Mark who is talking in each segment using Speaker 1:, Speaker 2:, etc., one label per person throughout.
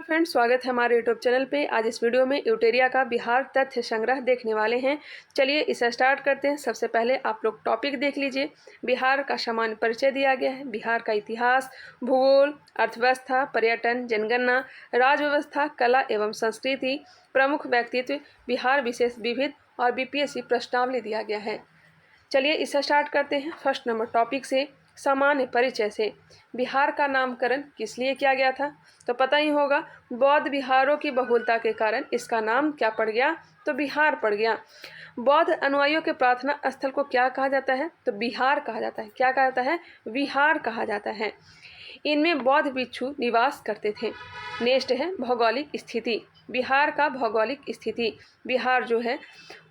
Speaker 1: Friends, स्वागत है हमारे यूट्यूब चैनल पे। आज इस वीडियो में यूटेरिया का बिहार तथ्य संग्रह देखने वाले हैं। चलिए इसे स्टार्ट करते हैं। सबसे पहले आप लोग टॉपिक देख लीजिए। बिहार का सामान्य परिचय दिया गया है। बिहार का इतिहास, भूगोल, अर्थव्यवस्था, पर्यटन, जनगणना, राज्य व्यवस्था, कला एवं संस्कृति, प्रमुख व्यक्तित्व, बिहार विशेष विविध और बीपीएससी प्रश्नावली दिया गया है। चलिए इसे स्टार्ट करते हैं फर्स्ट नंबर टॉपिक से, सामान्य परिचय से। बिहार का नामकरण किस लिए किया गया था? तो पता ही होगा, बौद्ध बिहारों की बहुलता के कारण इसका नाम क्या पड़ गया? तो बिहार पड़ गया। बौद्ध अनुयायियों के प्रार्थना स्थल को क्या कहा जाता है? तो बिहार कहा जाता है। क्या कहा जाता है? विहार कहा जाता है। इनमें बौद्ध भिक्षु निवास करते थे। नेक्स्ट है भौगोलिक स्थिति। बिहार का भौगोलिक स्थिति, बिहार जो है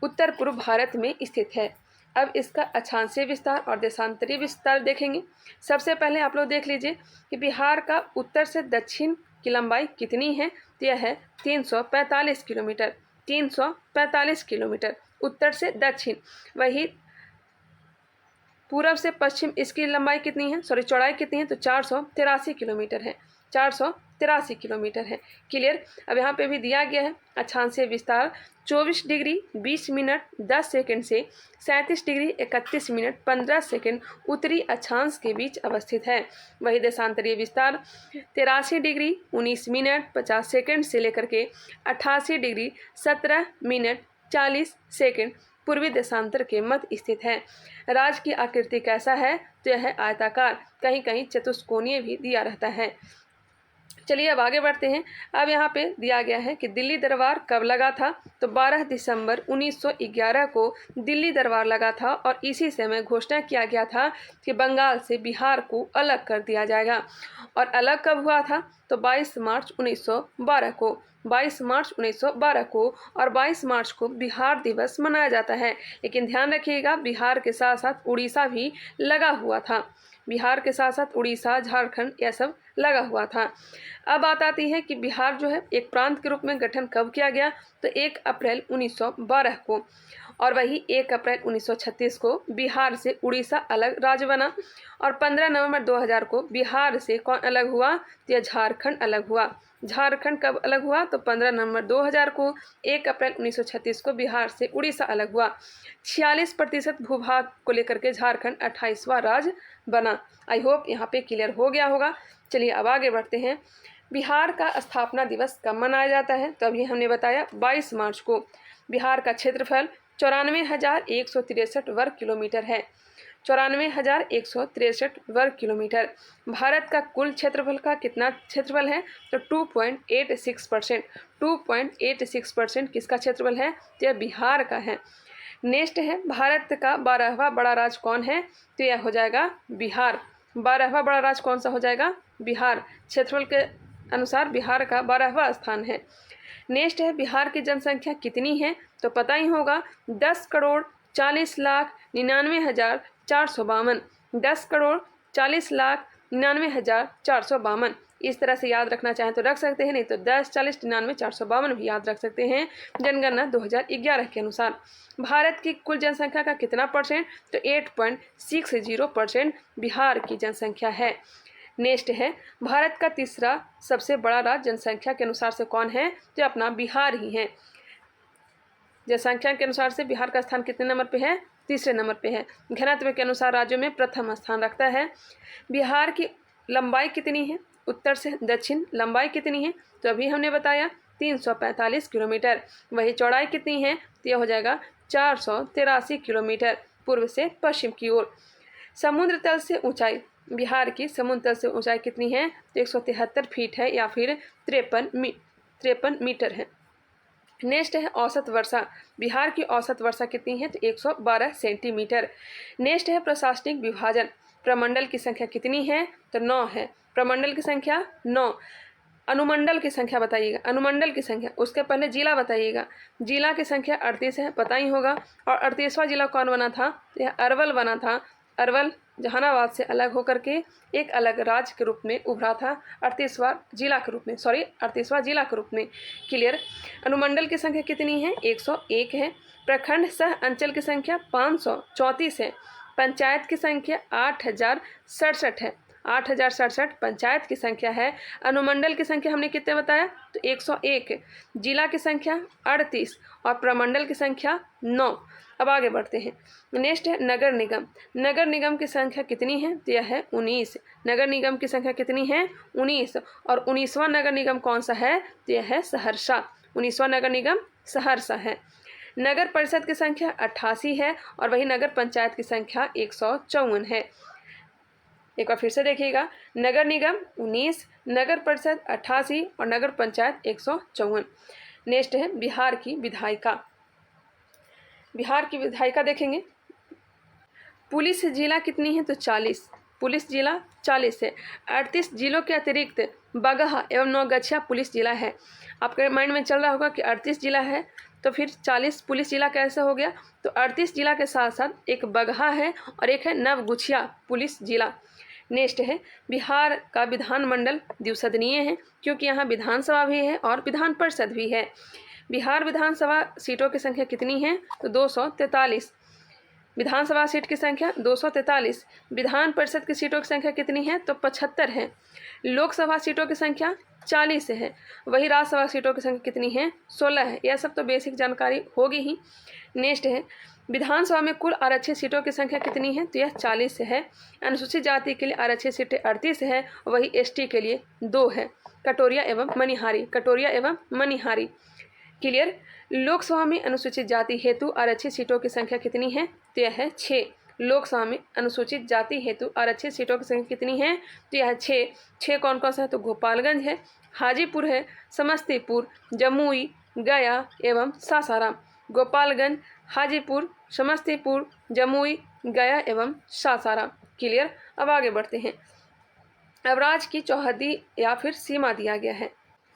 Speaker 1: उत्तर पूर्व भारत में स्थित है। अब इसका अक्षांशीय विस्तार और देशांतरीय विस्तार देखेंगे। सबसे पहले आप लोग देख लीजिए कि बिहार का उत्तर से दक्षिण की लंबाई कितनी है? तो यह है 345 किलोमीटर। 345 किलोमीटर उत्तर से दक्षिण। वही पूरब से पश्चिम इसकी लंबाई कितनी है, चौड़ाई कितनी है? तो 483 किलोमीटर है। 483 किलोमीटर है। क्लियर। अब यहाँ पे भी दिया गया है अक्षांशीय विस्तार 24 डिग्री 20 मिनट 10 सेकंड से 37 डिग्री 31 मिनट 15 सेकंड उत्तरी अक्षांश के बीच अवस्थित है। वही देशांतरीय विस्तार 83 डिग्री 19 मिनट 50 सेकंड से लेकर के 88 डिग्री 17 मिनट 40 सेकंड पूर्वी देशांतर के मध्य स्थित है। राज्य की आकृति कैसा है? तो यह है आयताकार, कहीं कहीं चतुष्कोणीय भी दिया रहता है। चलिए अब आगे बढ़ते हैं। अब यहाँ पे दिया गया है कि दिल्ली दरबार कब लगा था? तो 12 दिसंबर 1911 को दिल्ली दरबार लगा था और इसी समय घोषणा किया गया था कि बंगाल से बिहार को अलग कर दिया जाएगा। और अलग कब हुआ था? तो 22 मार्च 1912 को। 22 मार्च 1912 को और 22 मार्च को बिहार दिवस मनाया जाता है। लेकिन ध्यान रखिएगा, बिहार के साथ साथ उड़ीसा भी लगा हुआ था। बिहार के साथ साथ उड़ीसा, झारखंड यह सब लगा हुआ था। अब बात आती है कि बिहार जो है एक प्रांत के रूप में गठन कब किया गया? तो 1 अप्रैल 1912 को। और वही 1 अप्रैल 1936 को बिहार से उड़ीसा अलग राज्य बना। और 15 नवंबर 2000 को बिहार से कौन अलग हुआ? तो यह झारखंड अलग हुआ। झारखंड कब अलग हुआ? तो 15 नवंबर 2000 को। 1 अप्रैल 1936 को बिहार से उड़ीसा अलग हुआ। 46% भूभाग को लेकर के झारखंड 28वां राज्य बना। आई होप यहाँ पे क्लियर हो गया होगा। चलिए अब आगे बढ़ते हैं। बिहार का स्थापना दिवस कब मनाया जाता है? तो अभी हमने बताया 22 मार्च को। बिहार का क्षेत्रफल 94,163 वर्ग किलोमीटर है। 94,163 वर्ग किलोमीटर। भारत का कुल क्षेत्रफल का कितना क्षेत्रफल है? तो 2.86%। 2.86% किसका क्षेत्रफल है? तो यह बिहार का है। नेक्स्ट है भारत का 12वां बड़ा राज्य कौन है? तो यह हो जाएगा बिहार। 12वां बड़ा राज्य कौन सा हो जाएगा? बिहार। क्षेत्रफल के अनुसार बिहार का 12वां स्थान है। नेक्स्ट है बिहार की जनसंख्या कितनी है? तो पता ही होगा, 10,40,99,452। 10,40,99,452। इस तरह से याद रखना चाहें तो रख सकते हैं, नहीं तो 10, 40, 99, 452 भी याद रख सकते हैं जनगणना 2011 के अनुसार। भारत की कुल जनसंख्या का कितना परसेंट? तो 8.60% बिहार की जनसंख्या है। नेक्स्ट है भारत का तीसरा सबसे बड़ा राज्य जनसंख्या के अनुसार से कौन है? तो अपना बिहार ही है। जनसंख्या के अनुसार से बिहार का स्थान कितने नंबर पे है? तीसरे नंबर पे है। घनत्व के अनुसार राज्यों में प्रथम स्थान रखता है। बिहार की लंबाई कितनी है? उत्तर से दक्षिण लंबाई कितनी है? तो अभी हमने बताया 345 किलोमीटर। वही चौड़ाई कितनी है? तो यह हो जाएगा 483 किलोमीटर पूर्व से पश्चिम की ओर। समुद्र तल से ऊंचाई, बिहार की समुद्र तल से ऊंचाई कितनी है? तो 173 फीट है या फिर 53 मीटर है। नेक्स्ट है औसत वर्षा। बिहार की औसत वर्षा कितनी है? तो 112 सेंटीमीटर। नेक्स्ट है प्रशासनिक विभाजन। प्रमंडल की संख्या कितनी है? तो 9 है। प्रमंडल की संख्या 9। अनुमंडल की संख्या बताइएगा। अनुमंडल की संख्या, उसके पहले जिला बताइएगा। जिला की संख्या 38 है, पता ही होगा। और 38वां जिला कौन बना था? तो यह अरवल बना था। अरवल जहानाबाद से अलग होकर के एक अलग राज्य के रूप में उभरा था 38वां जिला के रूप में। 38वां जिला के रूप में। क्लियर। अनुमंडल की संख्या कितनी है? 101 है। प्रखंड सह अंचल की संख्या 534 है। पंचायत की संख्या 8067 है। 8067 पंचायत की संख्या है। अनुमंडल की संख्या हमने कितने बताया, तो 101। जिला की संख्या 38 और प्रमंडल की संख्या 9। अब आगे बढ़ते हैं। नेक्स्ट है नगर निगम। नगर निगम की संख्या कितनी है, तो यह है 19। नगर निगम की संख्या कितनी है, 19। और 19वां नगर निगम कौन सा है, तो यह है सहरसा। 19वां नगर निगम सहरसा है। नगर परिषद की संख्या 88 है और वही नगर पंचायत की संख्या 154 है। एक बार फिर से देखिएगा, नगर निगम 19, नगर परिषद 88 और नगर पंचायत 154। नेक्स्ट है बिहार की विधायिका। बिहार की विधायिका देखेंगे। पुलिस जिला कितनी है, तो 40। पुलिस जिला 40 है। 38 जिलों के अतिरिक्त बगहा एवं नौगछिया पुलिस जिला है। आपके माइंड में चल रहा होगा कि 38 जिला है तो फिर 40 पुलिस जिला कैसे हो गया, तो 38 जिला के साथ साथ एक बगहा है और एक है नवगुछिया पुलिस जिला। नेक्स्ट है बिहार का विधानमंडल द्विसदनीय है, क्योंकि यहाँ विधानसभा भी है और विधान परिषद भी है। बिहार विधानसभा सीटों की संख्या कितनी है, तो 243। विधानसभा सीट की संख्या 243। विधान परिषद की सीटों की संख्या कितनी है, तो 75 है। लोकसभा सीटों की संख्या 40 है। वही राज्यसभा सीटों की संख्या कितनी है, 16 है। यह सब तो बेसिक जानकारी होगी ही। नेक्स्ट है विधानसभा में कुल आरक्षित सीटों की संख्या कितनी है, तो यह 40 है। अनुसूचित जाति के लिए आरक्षित सीटें 38 है, वही एसटी के लिए 2 है, कटोरिया एवं मनिहारी। कटोरिया एवं मनिहारी। क्लियर। लोकसभा में अनुसूचित जाति हेतु आरक्षित सीटों की संख्या कितनी है, तो यह है 6। लोकसभा में अनुसूचित जाति हेतु आरक्षित सीटों की संख्या कितनी है, तो यह 6। 6 कौन कौन सा है, तो गोपालगंज है, हाजीपुर है, समस्तीपुर, जमुई, गया एवं सासाराम। गोपालगंज, हाजीपुर, समस्तीपुर, जमुई, गया एवं सासाराम। क्लियर। अब आगे बढ़ते हैं। अब राज्य की चौहद्दी या फिर सीमा दिया गया है।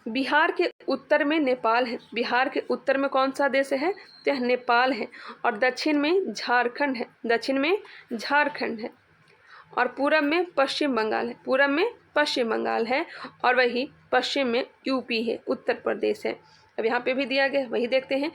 Speaker 1: बिहार के उत्तर में नेपाल है। बिहार के उत्तर में कौन सा देश है, तो यह नेपाल है। और दक्षिण में झारखंड है। दक्षिण में झारखंड है और पूरब में पश्चिम बंगाल है। पूरब में पश्चिम बंगाल है और वही पश्चिम में यूपी है, उत्तर प्रदेश है। अब यहाँ पे भी दिया गया, वही देखते हैं।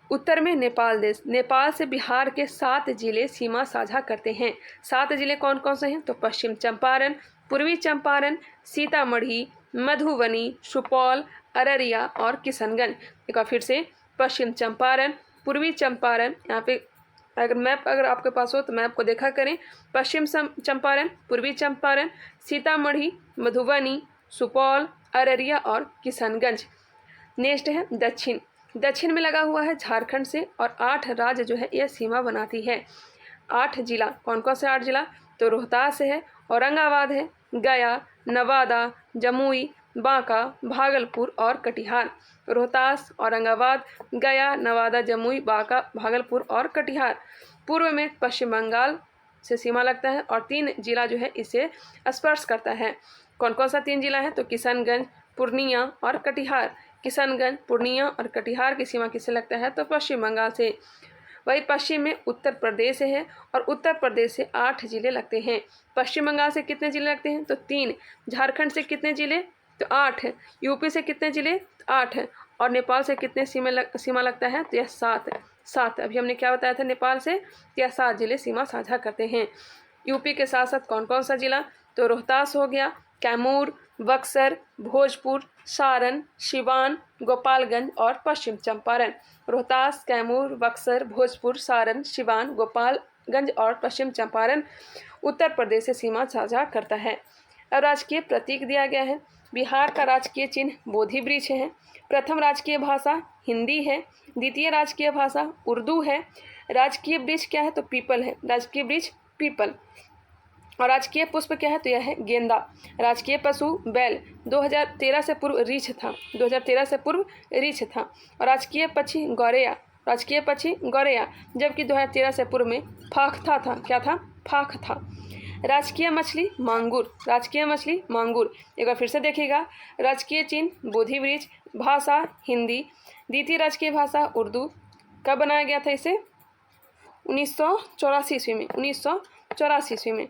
Speaker 1: उत्तर में नेपाल देश। नेपाल से बिहार के 7 जिले सीमा साझा करते हैं। 7 जिले कौन कौन से हैं, तो पश्चिम चंपारण, पूर्वी चंपारण, सीतामढ़ी, मधुबनी, सुपौल, अररिया और किशनगंज। एक बार फिर से, पश्चिम चंपारण, पूर्वी चंपारण, यहाँ पे अगर आपके पास हो तो मैप को देखा करें। पश्चिम चंपारण, पूर्वी चंपारण, सीतामढ़ी, मधुबनी, सुपौल, अररिया और किशनगंज। नेक्स्ट है दक्षिण। दक्षिण में लगा हुआ है झारखंड से और 8 राज्य जो है यह सीमा बनाती है। 8 जिला, कौन कौन से 8 जिला, तो रोहतास है, औरंगाबाद है, गया, नवादा, जमुई, बांका, भागलपुर और कटिहार। रोहतास, औरंगाबाद, गया, नवादा, जमुई, बांका, भागलपुर और कटिहार। पूर्व में पश्चिम बंगाल से सीमा लगता है और 3 जिला जो है इसे स्पर्श करता है। कौन कौन सा 3 जिला है, तो किशनगंज, पूर्णिया और कटिहार। किशनगंज, पूर्णिया और कटिहार की सीमा किससे लगता है, तो पश्चिम बंगाल से। वही पश्चिम में उत्तर प्रदेश है और उत्तर प्रदेश से 8 जिले लगते हैं। पश्चिम बंगाल से कितने जिले लगते हैं, तो 3। झारखंड से कितने जिले, तो 8 है। यूपी से कितने जिले, 8 है। और नेपाल से कितने सीमा लगता है, तो यह 7 है। 7। अभी हमने क्या बताया था, नेपाल से यह 7 जिले सीमा साझा करते हैं। यूपी के साथ साथ कौन कौन सा जिला, तो रोहतास हो गया, कैमूर, बक्सर, भोजपुर, सारण, सिवान, गोपालगंज और पश्चिम चंपारण। रोहतास, कैमूर, बक्सर, भोजपुर, सारण, सिवान, गोपालगंज और पश्चिम चंपारण उत्तर प्रदेश से सीमा साझा करता है। अब राजकीय प्रतीक दिया गया है। बिहार का राजकीय चिन्ह बोधि वृक्ष है। प्रथम राजकीय भाषा हिंदी है। द्वितीय राजकीय भाषा उर्दू है। राजकीय वृक्ष क्या है, तो पीपल है। राजकीय वृक्ष पीपल। और राजकीय पुष्प क्या है, तो यह है गेंदा। राजकीय पशु बैल। 2013 से पूर्व रीछ था। 2013 से पूर्व रीछ था। और राजकीय पक्षी गौरैया। राजकीय पक्षी गौरैया, जबकि 2013 से पूर्व में फाख्ता था। क्या था, फाख था। राजकीय मछली मांगुर। राजकीय मछली मांगुर। एक बार फिर से देखिएगा, राजकीय चिन्ह बोधि वृक्ष, भाषा हिंदी, द्वितीय राजकीय भाषा उर्दू। कब बनाया गया था इसे, 1984 ईस्वी में। 1984 ईस्वी में।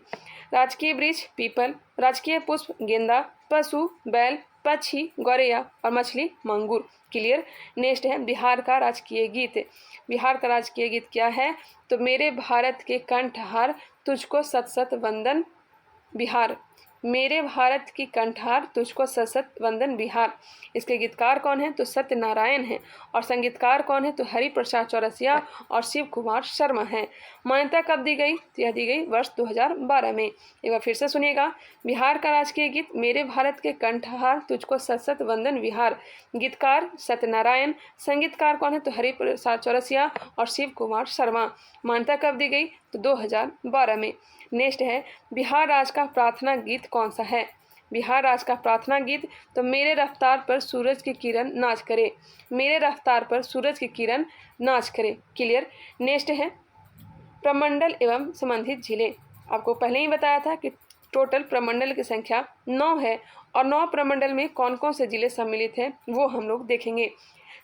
Speaker 1: राजकीय वृक्ष पीपल, राजकीय पुष्प गेंदा, पशु बैल, पक्षी गौरैया और मछली मांगुर। क्लियर। नेक्स्ट है बिहार का राजकीय गीत। बिहार का राजकीय गीत क्या है, तो मेरे भारत के कंठहार तुझको सत सत वंदन बिहार। मेरे भारत की कंठार तुझको सशत वंदन बिहार। इसके गीतकार कौन हैं? तो सत्यनारायण हैं। और संगीतकार कौन है? तो हरिप्रसाद चौरसिया और शिव कुमार शर्मा हैं। मान्यता कब दी गई? तो यह दी गई वर्ष 2012 में। एक बार फिर से सुनिएगा। बिहार का राजकीय गीत मेरे भारत के कंठहार तुझको सशत वंदन बिहार। गीतकार सत्यनारायण। संगीतकार कौन है? तो हरिप्रसाद चौरसिया और शिव कुमार शर्मा। मान्यता कब दी गई? तो 2012 में। नेक्स्ट है, बिहार राज्य का प्रार्थना गीत कौन सा है? बिहार राज्य का प्रार्थना गीत तो मेरे रफ्तार पर सूरज की किरण नाच करे। मेरे रफ्तार पर सूरज की किरण नाच करे। क्लियर। नेक्स्ट है, प्रमंडल एवं संबंधित जिले। आपको पहले ही बताया था कि टोटल प्रमंडल की संख्या 9 है और 9 प्रमंडल में कौन कौन से जिले सम्मिलित हैं वो हम लोग देखेंगे।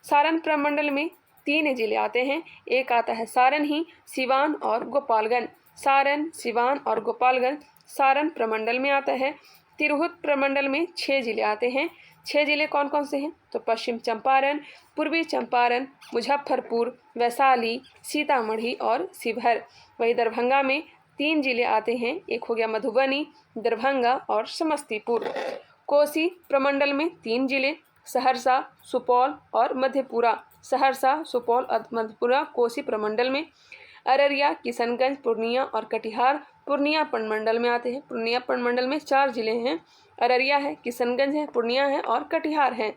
Speaker 1: सारण प्रमंडल में 3 जिले आते हैं। एक आता है सारण ही, सिवान और गोपालगंज। सारण, सिवान और गोपालगंज सारण प्रमंडल में आता है। तिरहुत प्रमंडल में 6 जिले आते हैं। 6 जिले कौन कौन से हैं? तो पश्चिम चंपारण, पूर्वी चंपारण, मुजफ्फरपुर, वैशाली, सीतामढ़ी और शिवहर। वही दरभंगा में 3 जिले आते हैं। एक हो गया मधुबनी, दरभंगा और समस्तीपुर। कोसी प्रमंडल में 3 जिले, सहरसा, सुपौल और मधेपुरा। सहरसा, सुपौल और मधेपुरा कोसी प्रमंडल में। अररिया, किशनगंज, पूर्णिया और कटिहार पूर्णिया प्रमंडल में आते हैं। पूर्णिया प्रमंडल में 4 जिले हैं। अररिया है, किशनगंज है, पूर्णिया है और कटिहार है।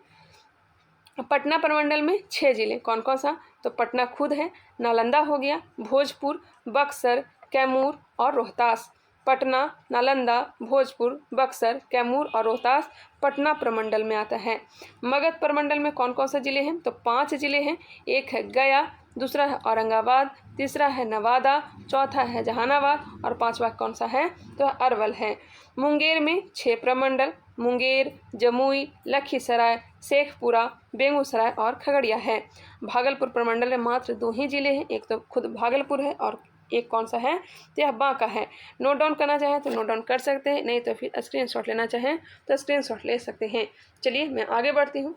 Speaker 1: पटना प्रमंडल में 6 जिले। कौन कौन सा? तो पटना खुद है, नालंदा हो गया, भोजपुर, बक्सर, कैमूर और रोहतास। पटना, नालंदा, भोजपुर, बक्सर, कैमूर और रोहतास पटना प्रमंडल में आता है। मगध प्रमंडल में कौन कौन से जिले हैं? तो 5 जिले हैं। एक है गया, दूसरा है औरंगाबाद, तीसरा है नवादा, चौथा है जहानाबाद और 5वां कौन सा है? तो अरवल है। मुंगेर में 6 प्रमंडल, मुंगेर, जमुई, लखीसराय, शेखपुरा, बेगूसराय और खगड़िया है। भागलपुर प्रमंडल में मात्र 2 ही जिले हैं। एक तो खुद भागलपुर है और एक कौन सा है? तो यह बांका है। नोट डाउन करना चाहें तो नोट डाउन कर सकते हैं, नहीं तो फिर स्क्रीनशॉट लेना चाहें तो स्क्रीनशॉट ले सकते हैं। चलिए मैं आगे बढ़ती हूँ।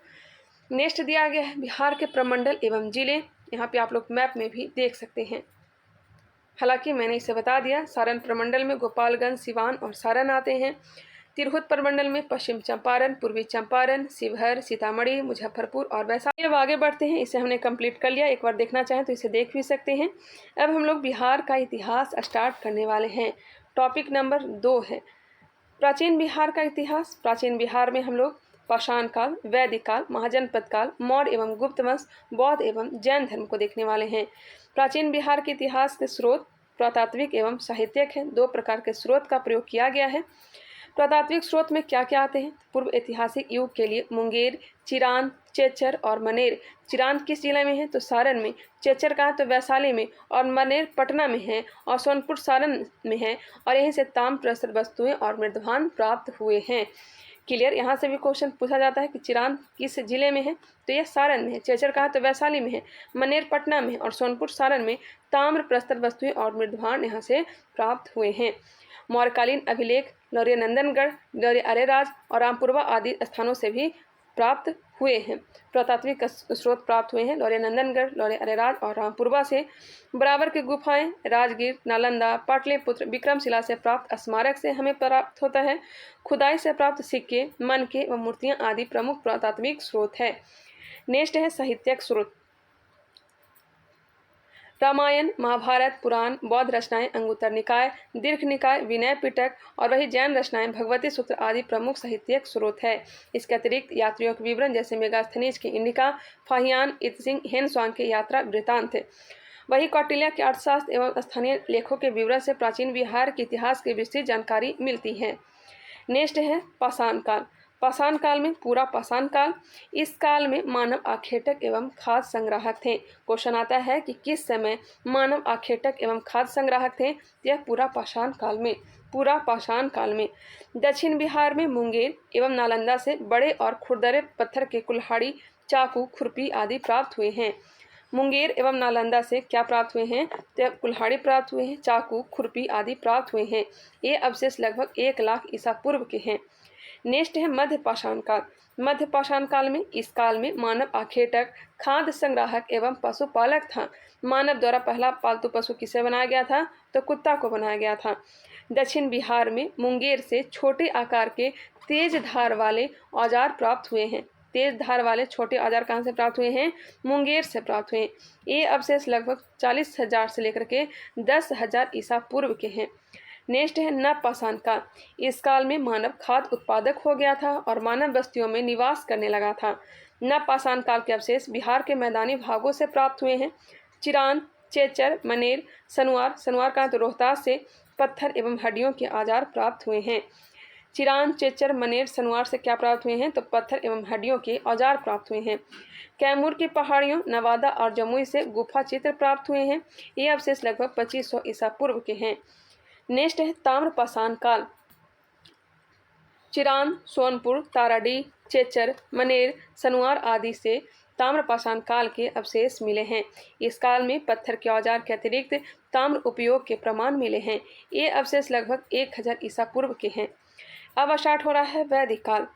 Speaker 1: नेक्स्ट दिया गया है बिहार के प्रमंडल एवं जिले। यहाँ पे आप लोग मैप में भी देख सकते हैं। हालांकि मैंने इसे बता दिया। सारण प्रमंडल में गोपालगंज, सिवान और सारण आते हैं। तिरहुत प्रमंडल में पश्चिम चंपारण, पूर्वी चंपारण, शिवहर, सीतामढ़ी, मुजफ्फरपुर और वैशाली। अब आगे बढ़ते हैं। इसे हमने कंप्लीट कर लिया। एक बार देखना चाहें तो इसे देख भी सकते हैं। अब हम लोग बिहार का इतिहास स्टार्ट करने वाले हैं। टॉपिक नंबर 2 है प्राचीन बिहार का इतिहास। प्राचीन बिहार में हम लोग पाषाण काल, वैदिक काल, महाजनपद काल, मौर्य एवं गुप्त वंश, बौद्ध एवं जैन धर्म को देखने वाले हैं। प्राचीन बिहार के इतिहास के स्रोत पुरातात्विक एवं साहित्यिक हैं। 2 प्रकार के स्रोत का प्रयोग किया गया है। पुरातात्विक स्रोत में क्या क्या आते हैं? पूर्व ऐतिहासिक युग के लिए मुंगेर, चिरान, चेचर और मनेर। चिरान किस जिले में है? तो सारण में। चेचर कहाँ? तो वैशाली में। और मनेर पटना में है और सोनपुर सारण में है। और यहीं से ताम्रप्रस्तर वस्तुएं और मृदभान प्राप्त हुए हैं। क्लियर। यहाँ से भी क्वेश्चन पूछा जाता है कि चिरान किस जिले में है? तो यह सारण में है। चेचर कहाँ? तो वैशाली में है। मनेर पटना में और सोनपुर सारण में ताम्रप्रस्तर वस्तुएं और मृदभान यहाँ से प्राप्त हुए हैं। मौर्यकालीन अभिलेख लौर्य नंदनगढ़, लौर्य अरेराज और रामपुरवा आदि स्थानों से भी प्राप्त हुए हैं। पुरातात्विक स्रोत प्राप्त हुए हैं लौर्य नंदनगढ़, लौर्य अरेराज और रामपुरवा से। बराबर की गुफाएं राजगीर, नालंदा, पाटलिपुत्र, विक्रमशिला से प्राप्त स्मारक से हमें प्राप्त होता है। खुदाई से प्राप्त सिक्के, मनके व मूर्तियां आदि प्रमुख पुरातात्विक स्रोत है। नेक्स्ट है साहित्यिक स्रोत। रामायण, महाभारत, पुराण, बौद्ध रचनाएं, अंगुत्तर निकाय, दीर्घ निकाय, विनय पिटक और वही जैन रचनाएं, भगवती सूत्र आदि प्रमुख साहित्यिक स्रोत है। इसके अतिरिक्त यात्रियों के विवरण जैसे मेगास्थनीज के इंडिका, फाहियान, इत्सिंग, हेनस्वांग के यात्रा वृत्तांत है। वही कौटिल्य के अर्थशास्त्र एवं स्थानीय लेखों के विवरण से प्राचीन बिहार के इतिहास की विस्तृत जानकारी मिलती है। नेक्स्ट है पाषाण काल। पाषाण काल में पूरा पाषाण काल। इस काल में मानव आखेटक एवं खाद्य संग्राहक थे। क्वेश्चन आता है कि किस समय मानव आखेटक एवं खाद्य संग्राहक थे? यह पूरा पाषाण काल में। पूरा पाषाण काल में दक्षिण बिहार में मुंगेर एवं नालंदा से बड़े और खुरदरे पत्थर के कुल्हाड़ी, चाकू, खुरपी आदि प्राप्त हुए हैं। मुंगेर एवं नालंदा से क्या प्राप्त हुए हैं? तो कुल्हाड़ी प्राप्त हुए हैं, चाकू, खुरपी आदि प्राप्त हुए हैं। ये अवशेष लगभग 1 लाख ईसा पूर्व के हैं। नेक्स्ट है मध्य पाषाण काल। मध्य पाषाण काल में इस काल में मानव आखेटक, खाद्य संग्राहक एवं पशुपालक था। मानव द्वारा पहला पालतू पशु किसे बनाया गया था? तो कुत्ता को बनाया गया था। दक्षिण बिहार में मुंगेर से छोटे आकार के तेज धार वाले औजार प्राप्त हुए हैं। तेज धार वाले छोटे औजार कहाँ से प्राप्त हुए हैं? मुंगेर से प्राप्त हुए हैं। ये अवशेष लगभग 40,000 से लेकर के 10,000 ईसा पूर्व के हैं। नेक्स्ट है नवपाषाण काल। इस काल में मानव खाद्य उत्पादक हो गया था और मानव बस्तियों में निवास करने लगा था। नवपाषाण काल के अवशेष बिहार के मैदानी भागों से प्राप्त हुए हैं। चिरान, चेचर, मनेर, सनुआर, सनुआर का तो रोहतास से पत्थर एवं हड्डियों के औजार प्राप्त हुए हैं। चिरान, चेचर, मनेर, सनुआर से क्या प्राप्त हुए हैं? तो पत्थर एवं हड्डियों के औजार प्राप्त हुए हैं। कैमूर की पहाड़ियों, नवादा और जमुई से गुफा चित्र प्राप्त हुए हैं। ये अवशेष लगभग 2500 ईसा पूर्व के हैं। नेक्स्ट है ताम्रपाषाण काल। चिरान, सोनपुर, ताराडीह, चेचर, मनेर, सनुआर आदि से ताम्रपाषाण काल के अवशेष मिले हैं। इस काल में पत्थर के औजार के अतिरिक्त ताम्र उपयोग के प्रमाण मिले हैं। ये अवशेष लगभग 1000 ईसा पूर्व के हैं। अब स्टार्ट हो रहा है वैदिक काल।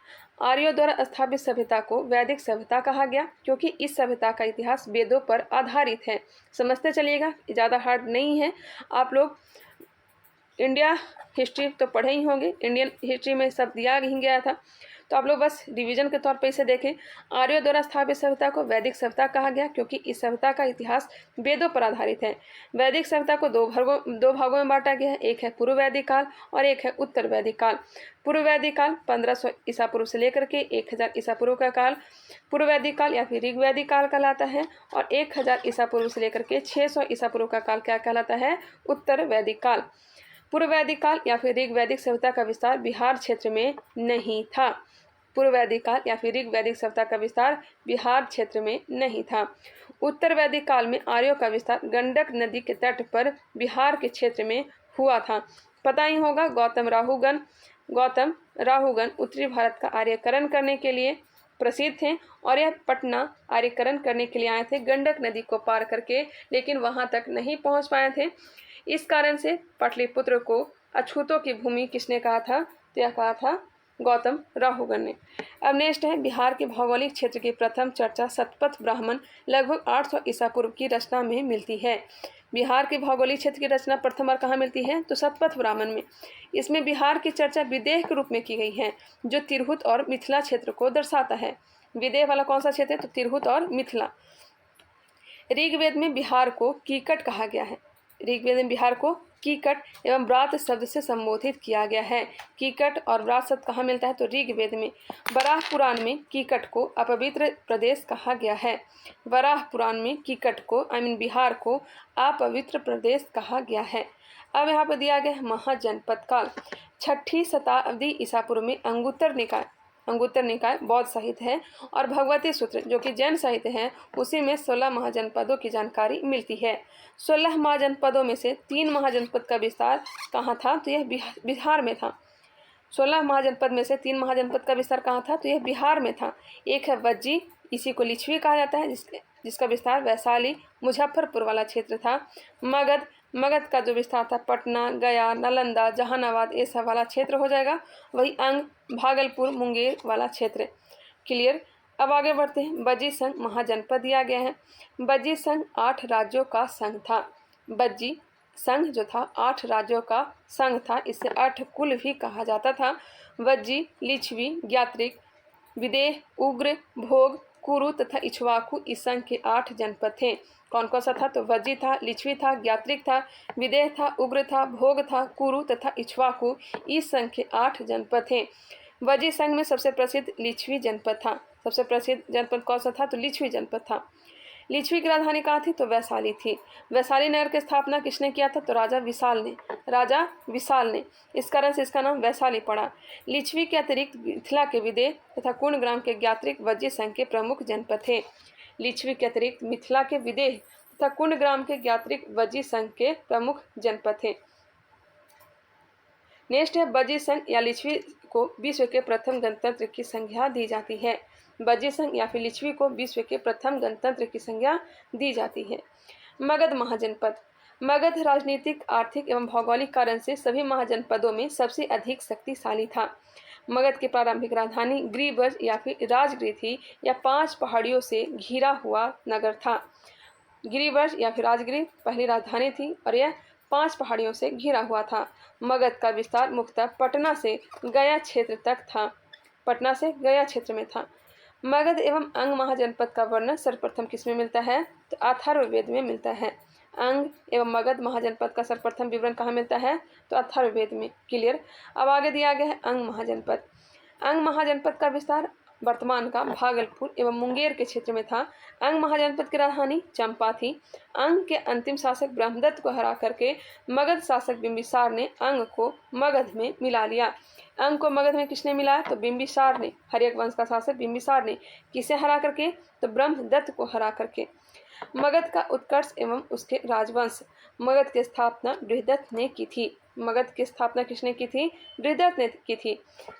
Speaker 1: आर्यों द्वारा स्थापित सभ्यता को वैदिक सभ्यता कहा गया क्योंकि इस सभ्यता का इतिहास वेदों पर आधारित है। समझते चलिएगा, ज़्यादा हार्ड नहीं है। आप लोग इंडिया हिस्ट्री तो पढ़े ही होंगे, इंडियन हिस्ट्री में सब दिया ही गया था, तो आप लोग बस रिवीजन के तौर पर इसे देखें। आर्यों द्वारा स्थापित सभ्यता को वैदिक सभ्यता कहा गया क्योंकि इस सभ्यता का इतिहास वेदों पर आधारित है। वैदिक सभ्यता को दो भागों में बांटा गया है। एक है पूर्व वैदिक काल और एक है उत्तर वैदिक काल। पूर्व वैदिक काल 1500 ईसा पूर्व से लेकर के 1000 ईसा पूर्व का काल पूर्व वैदिक काल या फिर ऋग वैदिक काल कहलाता है, और 1000 ईसा पूर्व से लेकर के 600 ईसा पूर्व का काल क्या कहलाता है? उत्तर वैदिक काल। पूर्व वैदिक काल या फिर ऋग वैदिक सभ्यता का विस्तार बिहार क्षेत्र में नहीं था। पूर्व वैदिक काल या फिर ऋग वैदिक सभ्यता का विस्तार बिहार क्षेत्र में नहीं था। उत्तर वैदिक काल में आर्यों का विस्तार गंडक नदी के तट पर बिहार के क्षेत्र में हुआ था। पता ही होगा, गौतम राहुगण उत्तरी भारत का आर्यकरण करने के लिए प्रसिद्ध थे और यह पटना आर्यकरण करने के लिए आए थे गंडक नदी को पार करके, लेकिन वहां तक नहीं पहुंच पाए थे। इस कारण से पाटलिपुत्र को अछूतों की भूमि किसने कहा था? तो यह कहा था गौतम राहुगण ने। अब नेक्स्ट है बिहार के भौगोलिक क्षेत्र की प्रथम चर्चा शतपथ ब्राह्मण लगभग 800 ईसा पूर्व की रचना में मिलती है। बिहार के भौगोलिक क्षेत्र की रचना प्रथम बार कहाँ मिलती है? तो शतपथ ब्राह्मण में। इसमें बिहार की चर्चा विदेह के रूप में की गई है, जो तिरहुत और मिथिला क्षेत्र को दर्शाता है। विदेह वाला कौन सा क्षेत्र है? तो तिरहुत और मिथिला। ऋग्वेद में बिहार को कीकट कहा गया है। ऋग्वेद में बिहार को कीकट एवं व्रात शब्द से संबोधित किया गया है। कीकट और व्रात शब्द कहाँ मिलता है? तो ऋग्वेद में। वराह पुराण में कीकट को अपवित्र प्रदेश कहा गया है। वराह पुराण में कीकट को बिहार को अपवित्र प्रदेश कहा गया है। अब यहाँ पर दिया गया है महाजनपद काल। 6ठी शताब्दी ईसा पूर्व में अंगुत्तर निकाय बौद्ध साहित्य है और भगवती सूत्र जो कि जैन साहित्य है, उसी में 16 महाजनपदों की जानकारी मिलती है। 16 महाजनपदों में से 3 महाजनपद का विस्तार कहाँ था? तो यह बिहार में था। 16 महाजनपद में से 3 महाजनपद का विस्तार कहाँ था? तो यह बिहार में था। एक है वज्जी, इसी को लिच्छवी कहा जाता है, जिसका विस्तार वैशाली मुजफ्फरपुर वाला क्षेत्र था। मगध का जो विस्तार था पटना, गया, नालंदा, जहानाबाद, ये सब वाला क्षेत्र हो जाएगा। वही अंग भागलपुर, मुंगेर वाला क्षेत्र। क्लियर। अब आगे बढ़ते हैं। बज्जी संघ महाजनपद दिया गया है। बज्जी संघ 8 राज्यों का संघ था। बज्जी संघ जो था 8 राज्यों का संघ था। इसे 8 कुल भी कहा जाता था। वज्जी, लिच्छवी, ज्ञात्रिक, विदेह, उग्र, भोग, कुरु तथा इक्ष्वाकु इस संघ के 8 जनपद थे। कौन कौन सा था? तो वज्जी था, लिच्छवी था, ज्ञात्रिक था, विदेह था, उग्र था, भोग था, कुरु तथा इक्ष्वाकु इस संघ के 8 जनपद थे। वज्जी संघ में सबसे प्रसिद्ध लिच्छवी जनपद था। सबसे प्रसिद्ध जनपद कौन सा था? तो लिच्छवी जनपद था। लिच्छवी की राजधानी कहाँ थी? तो वैशाली थी। वैशाली नगर की स्थापना किसने किया था? तो राजा विशाल ने। इस कारण से इसका नाम वैशाली पड़ा। लिच्छवी के अतिरिक्त मिथिला के विदेह तथा कुंडग्राम के ज्ञात्रिक वज्जी संघ के प्रमुख जनपद थे। लिच्छवी के अतिरिक्त मिथिला के विदेह तथा कुंडग्राम के ज्ञात्रिक वज्जी संघ के प्रमुख जनपद थे। नेक्स्ट है वज्जी संघ या लिच्छवी को विश्व के प्रथम गणतंत्र की संज्ञा दी जाती है। वज्जी संघ या फिर लिच्छवी को विश्व के प्रथम गणतंत्र की संज्ञा दी जाती है। मगध महाजनपद। मगध राजनीतिक, आर्थिक एवं भौगोलिक कारण से सभी महाजनपदों में सबसे अधिक शक्तिशाली था। मगध की प्रारंभिक राजधानी गिरिब्रज या फिर राजगिरी थी। यह 5 पहाड़ियों से घिरा हुआ नगर था। गिरिब्रज या फिर राजगिरी पहली राजधानी थी और यह 5 पहाड़ियों से घिरा हुआ था। मगध का विस्तार मुख्यतः पटना से गया क्षेत्र तक था। पटना से गया क्षेत्र में था। मगध एवं अंग महाजनपद का वर्णन सर्वप्रथम किसमें मिलता है? तो अथर्ववेद में मिलता है। अंग एवं मगध महाजनपद का सर्वप्रथम विवरण कहाँ मिलता है? तो अथर्ववेद में। क्लियर। अब आगे दिया गया है अंग महाजनपद। अंग महाजनपद का विस्तार वर्तमान का भागलपुर एवं मुंगेर के क्षेत्र में था। अंग महाजनपद की राजधानी चंपा थी। अंग के अंतिम शासक ब्रह्मदत्त को हरा करके मगध शासक बिंबिसार ने अंग को मगध में मिला लिया। अंग को मगध में किसने मिलाया? तो बिंबिसार ने। हर्यक वंश का शासक बिंबिसार ने। किसे हरा करके? तो ब्रह्मदत्त को हरा करके। मगध का उत्कर्ष एवं उसके राजवंश। मगध की स्थापना बृहदत्त ने की थी। मगध की स्थापना किसने की थी? बृहदत्त ने की थी।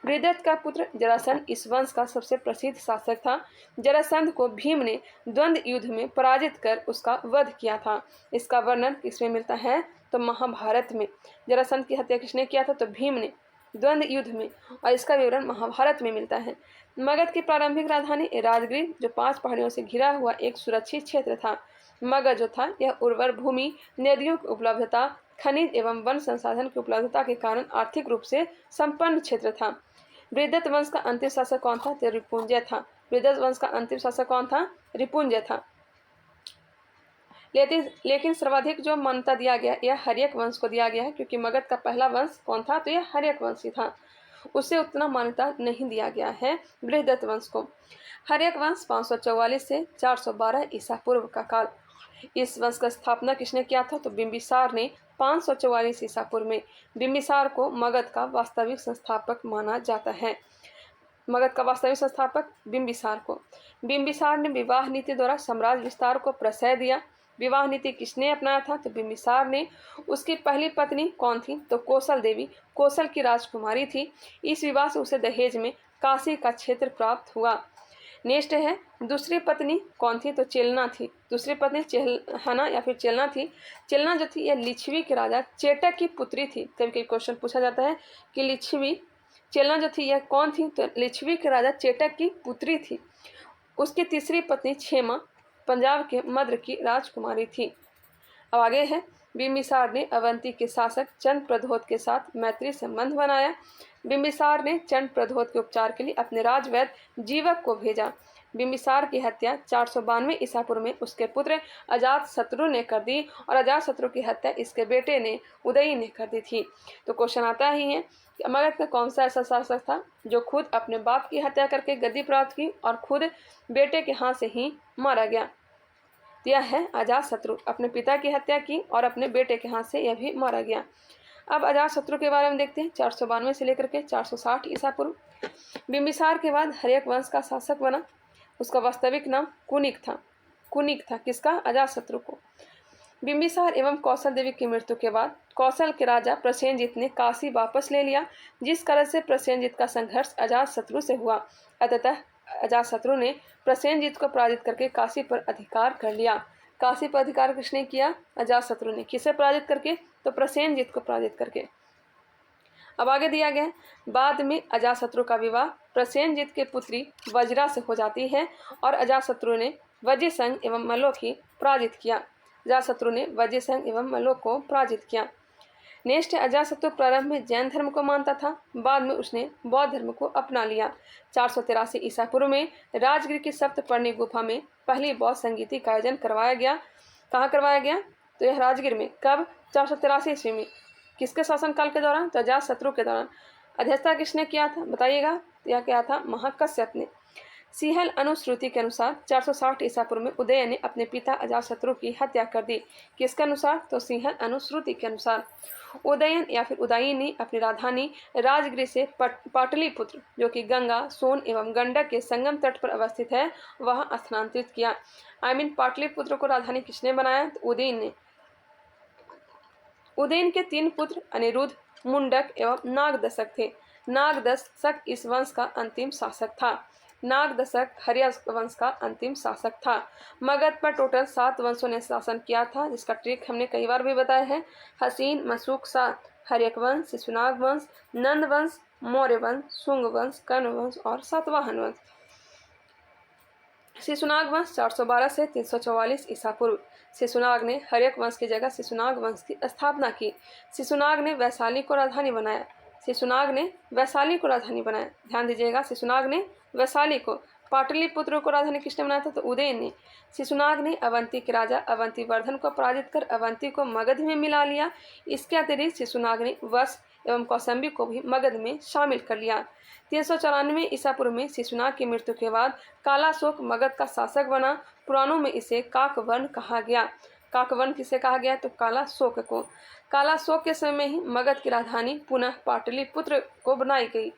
Speaker 1: बृहदत्त का पुत्र जरासंध इस वंश का सबसे प्रसिद्ध शासक था। जरासंध को भीम ने द्वंद्व युद्ध में पराजित कर उसका वध किया था। इसका वर्णन किसमें मिलता है? तो महाभारत में। जरासंध की हत्या किसने किया था? तो भीम ने द्वंद्व युद्ध में, और इसका विवरण महाभारत में मिलता है। मगध की प्रारंभिक राजधानी राजगृह जो 5 पहाड़ियों से घिरा हुआ एक सुरक्षित क्षेत्र था। मगध जो था यह उर्वर भूमि, नदियों की उपलब्धता, खनिज एवं वन संसाधन की उपलब्धता के कारण आर्थिक रूप से संपन्न क्षेत्र था। बृहदत्त वंश का अंतिम शासक कौन था? तो रिपुंजय था। बृहदत्त वंश का अंतिम शासक कौन था? रिपुंजय था। लेकिन सर्वाधिक जो मान्यता दिया गया यह हर्यक वंश को दिया गया है, क्योंकि मगध का पहला वंश कौन था? तो यह हर्यक वंश ही था। उसे उतना मान्यता नहीं दिया गया है बृहदत्त वंश को। हर्यक वंश 544 से 412 ईसा पूर्व का काल। इस वंश का स्थापना किसने किया था? तो बिंबिसार ने 544 ईसा पूर्व में। बिंबिसार को मगध का वास्तविक संस्थापक माना जाता है। मगध का वास्तविक संस्थापक बिंबिसार को। बिंबिसार ने विवाह नीति द्वारा साम्राज्य विस्तार को प्रश्रय दिया। विवाह नीति किसने अपनाया था? तो बिंबिसार ने। उसकी पहली पत्नी कौन थी? तो कौशल देवी, कौशल की राजकुमारी थी। इस विवाह से उसे दहेज में काशी का क्षेत्र प्राप्त हुआ। नेक्स्ट है दूसरी पत्नी कौन थी? तो चेलना थी। दूसरी पत्नी चेल्हाना या फिर चेलना थी। चेलना जो थी यह लिच्छवी के राजा चेटक की पुत्री थी। कभी कभी क्वेश्चन पूछा जाता है कि लिच्छवी चेलना जो थी यह कौन थी? तो लिच्छवी के राजा चेटक की पुत्री थी। उसकी तीसरी पत्नी क्षेमा पंजाब के मद्र की राजकुमारी थी। अब आगे है बिंबिसार ने अवंती के शासक चंद प्रद्योत के साथ मैत्री संबंध बनाया। बिंबिसार ने चंद प्रद्योत के उपचार के लिए अपने राजवैद्य जीवक को भेजा। बिंबिसार की हत्या 492 ईसा पूर्व में उसके पुत्र अजातशत्रु ने कर दी, और अजातशत्रु की हत्या इसके बेटे ने उदयी ने कर दी थी। तो क्वेश्चन आता ही है कि मगध का कौन सा ऐसा शासक था जो खुद अपने बाप की हत्या करके गद्दी प्राप्त की और खुद बेटे के हाथ से ही मारा गया? यह है अजातशत्रु। अपने पिता की हत्या की और अपने बेटे के हाथ से यह भी मारा गया। अब अजातशत्रु के बारे में देखते हैं। 492 से लेकर के 460 ईसा पूर्व। बिंबिसार के बाद हर्यक वंश का शासक बना। उसका वास्तविक नाम कुनिक था। कुनिक था किसका? अजातशत्रु को। बिंबिसार एवं कौशल देवी की मृत्यु के बाद कौशल के राजा प्रसेनजित ने काशी वापस ले लिया, जिस कारण से प्रसेनजित का संघर्ष अजातशत्रु से हुआ। अतः अजातशत्रु ने प्रसेनजित को पराजित करके काशी पर अधिकार कर लिया। काशी पर अधिकार किसने किया? अजातशत्रु ने। किसे पराजित करके? तो प्रसेनजित को पराजित करके। अब आगे दिया गया बाद में अजातशत्रु का विवाह प्रसेनजित के पुत्री वज्रा से हो जाती है, और अजातशत्रु ने वज्रसंघ एवं मल्लों की पराजित किया। अजातशत्रु ने वज्रसंघ एवं मल्लों को पराजित किया। नेक्स्ट अजातशत्रु प्रारंभ में जैन धर्म को मानता था, बाद में उसने बौद्ध धर्म को अपना लिया। 483 ईसा पूर्व में राजगृह की सप्तपर्णी गुफा में पहली बौद्ध संगीति का आयोजन करवाया गया। कहाँ करवाया गया? तो यह राजगृह में। कब? 483 ईस्वी में। किसके शासनकाल के दौरान? तो अजातशत्रु के दौरान। अध्यक्षता किसने किया था बताइएगा? तो यह क्या था? महाकश्यप ने। सिंहल अनुश्रुति के अनुसार 460 ईसा पूर्व में उदय ने अपने पिता अजातशत्रु की हत्या कर दी। किसके अनुसार? तो सिंहल अनुश्रुति के अनुसार। उदयन या फिर उदयी ने अपनी राजधानी राजगृह से पाटलिपुत्र जो कि गंगा, सोन एवं गंडक के संगम तट पर अवस्थित है वहां स्थानांतरित किया। पाटलिपुत्र को राजधानी किसने बनाया? तो उदयन ने। उदयन के 3 पुत्र अनिरुद्ध, मुंडक एवं नागदशक थे। नागदशक इस वंश का अंतिम शासक था। नागदशक हर्यक वंश का अंतिम शासक था। मगध पर टोटल 7 वंशों ने शासन किया था, जिसका ट्रिक हमने कई बार भी बताया है। हसीन, मशूक, सात, हर्यक वंश, शिशुनाग वंश, नंद वंश, मौर्य वंश, शुंग वंश, कर्ण वंश और सातवाहन वंश। शिशुनाग वंश 412 से 344 ईसा पूर्व। शिशुनाग ने हर्यक वंश की जगह शिशुनाग वंश की स्थापना की। शिशुनाग ने वैशाली को राजधानी बनाया। शिशुनाग ने वैशाली को राजधानी बनाया। ध्यान दीजिएगा, शिशुनाग ने वैशाली को। पाटलिपुत्र को राजधानी किसने बनाया था? तो उदयन ने। शिशुनाग ने अवंती के राजा अवंतीवर्धन को पराजित कर अवंती को मगध में मिला लिया। इसके अतिरिक्त शिशुनाग ने वश एवं कौसंबी को भी मगध में शामिल कर लिया। 394 ईसा पूर्व में शिशुनाग की मृत्यु के बाद कालाशोक मगध का शासक बना। पुराणों में इसे काकवर्ण कहा गया। काकवर्ण किसे कहा गया? तो कालाशोक को। कालाशोक के समय में ही मगध की राजधानी पुनः पाटलिपुत्र को बनाई गई।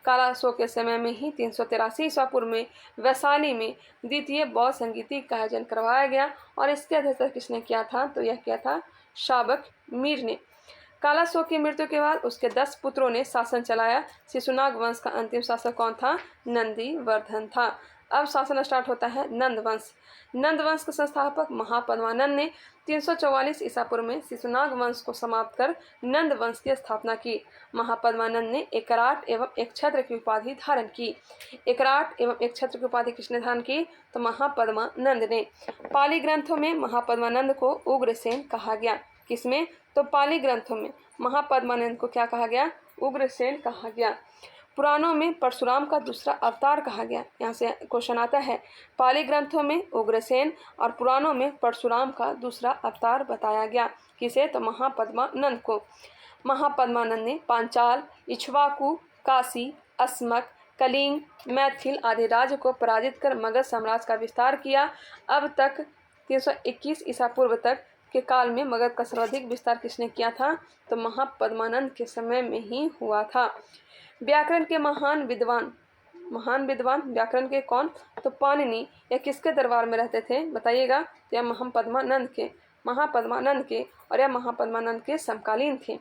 Speaker 1: कालाशोक के समय में ही 383 ईसा पूर्व में वैशाली में द्वितीय बौद्ध संगीति का आयोजन करवाया गया और इसके अध्यक्षता किसने किया था? तो यह किया था शाबक मीर ने। कालाशोक की मृत्यु के बाद उसके 10 पुत्रों ने शासन चलाया। शिशुनाग वंश का अंतिम शासक कौन था? नंदीवर्धन था। अब शासन स्टार्ट होता है नंद वंश। नंद वंश के संस्थापक महापद्मानंद ने 344 ईसा पूर्व में शिशुनाग वंश को समाप्त कर नंद वंश की स्थापना की। महापद्मानंद ने एकराट एवं एक छत्र की उपाधि धारण की। एकराट एवं एक छत्र की उपाधि किसने धारण की? तो महापद्मानंद ने। पाली ग्रंथों में महापद्मानंद को उग्रसेन कहा गया। किसमें? तो पाली ग्रंथों में महापद्मानंद को क्या कहा गया? उग्रसेन कहा गया। पुराणों में परशुराम का दूसरा अवतार कहा गया। यहाँ से क्वेश्चन आता है, पाली ग्रंथों में उग्रसेन और पुराणों में परशुराम का दूसरा अवतार बताया गया। किसे? तो महापद्मानंद को। महापद्मानंद ने पांचाल, इक्ष्वाकु, काशी, अस्मक, कलिंग, मैथिल आदि राज्य को पराजित कर मगध साम्राज्य का विस्तार किया। अब तक 321 ईसा पूर्व तक के काल में मगध का सर्वाधिक विस्तार किसने किया था? तो महापद्मानंद के समय में ही हुआ था। व्याकरण के महान विद्वान व्याकरण के कौन? तो पाणिनि। यह किसके दरबार में रहते थे? बताइएगा। तो यह महापद्मानंद के और यह महापद्मानंद के समकालीन थे।